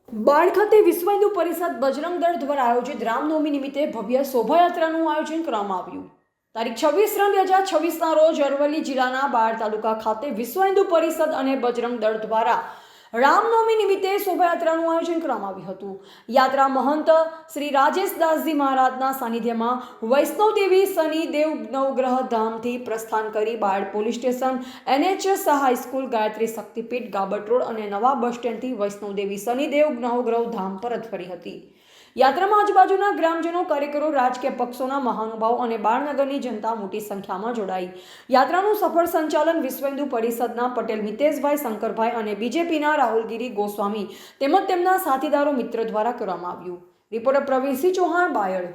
બાળ ખાતે વિશ્વ હિન્દુ પરિષદ બજરંગ દળ દ્વારા આયોજિત રામનવમી નિમિત્તે ભવ્ય શોભાયાત્રાનું આયોજન કરવામાં આવ્યું। તારીખ 26/3/2026ના રોજ અરવલ્લી જિલ્લાના બાળ તાલુકા ખાતે વિશ્વ હિન્દુ પરિષદ અને બજરંગ દળ દ્વારા રામનવમી નિમિત્તે શોભાયાત્રાનું આયોજન કરવામાં આવ્યું હતું। યાત્રા મહંત શ્રી રાજેશદાસજી મહારાજના સાનિધ્યમાં વૈષ્ણવદેવી શનિ દેવ નવગ્રહ ધામથી પ્રસ્થાન કરી બાળ police station, NHS high school, Gayatri Shaktipeeth, Gabat road અને નવા બસ સ્ટેન્ડથી વૈષ્ણવદેવી શનિદેવ નવગ્રહ ધામ પરત ફરી હતી। યાત્રામાં આજુબાજુના ગ્રામજનો, કાર્યકરો, રાજકીય પક્ષોના મહાનુભાવો અને બાળનગરની જનતા મોટી સંખ્યામાં જોડાઈ। યાત્રાનું સફળ સંચાલન વિશ્વ હિન્દુ પરિષદના પટેલ મિતેશભાઈ, શંકરભાઈ અને બીજેપીના રાહુલગીરી ગોસ્વામી તેમજ તેમના સાથીદારો, મિત્રો દ્વારા કરવામાં આવ્યું। રિપોર્ટર પ્રવીણસિંહ ચૌહાણ, બાયડ।